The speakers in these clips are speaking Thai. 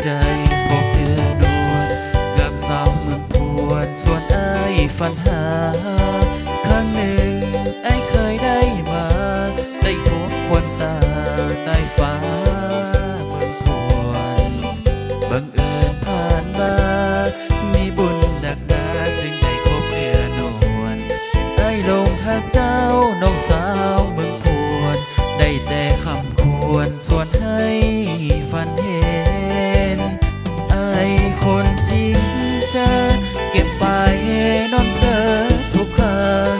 ใจพบเดือนวลงามสาวเมืองพวนส่วนไอ้ฝันหาครั้งหนึ่งไอ้เคยได้มาได้พบควันตาใต้ฟ้าเมืองพวนบังเอิญผ่านมามีบุญดักดาจึงได้พบเดือนวลไอ้ลงหักเจ้าน้องสาวเมืองพวนได้แต่คำควรส่วนให้ฝันเห็นคนจริงจะเก็บไปนอนเพลอทุกครั้ง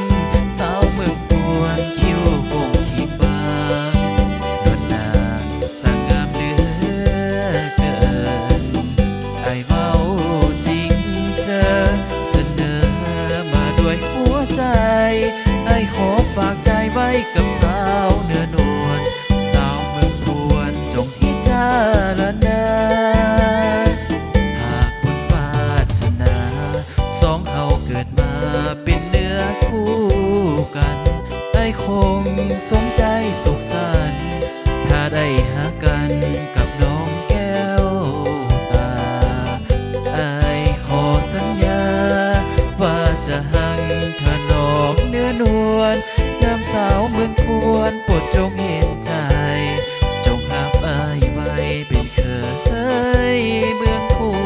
สาวเมืองปวนคิ้วคงที่บางนวลนางสางงามเหลือเกินไอ้เมาจริงเธอเสนอมาด้วยหัวใจไอ้ขอฝากใจไว้กับสาวเนื้อนวลสาวเมืองปวนจงพิจารณาเกิดมาเป็นเนื้อคู่กันไอ้คงสมใจสุขสันต์ถ้าได้หากันกับน้องแก้วตาไอ้ขอสัญญาว่าจะหังถนอมเนื้อนวลงามสาวเมืองพวนโปรดจงเห็นใจจงหักไอ้ไว้เป็นเคยเมืองพวน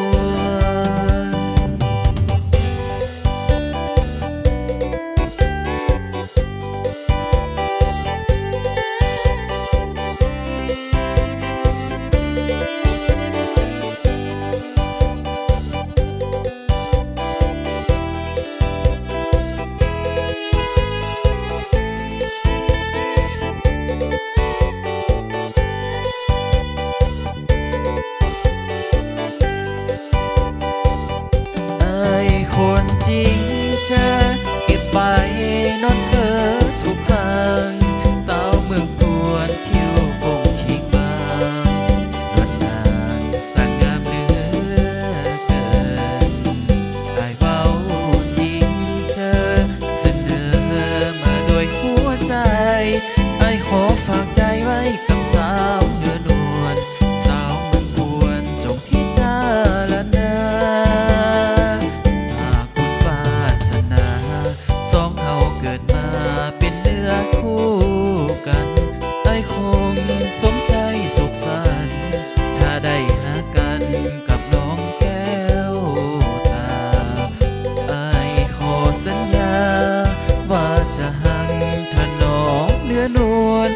คนจริงจะเก็บไปนอนเพลอทุกครั้งเจ้าเมืองปวนคิ้วคงคิงบางนวลนางสางงามเหลือเกินไอ้เว้าจริงเธอเสนอมาด้วยหัวใจไอ้ขอฝากใจไว้กับสาวเนื้อนวลสาวเมืองปวนจงพิจารณาเกิดมาเป็นเนื้อคู่กันไอ้คงสมใจสุขสันต์ถ้าได้หากันกับน้องแก้วตาไอ้ขอสัญญาว่าจะหังถนอมเนื้อนวล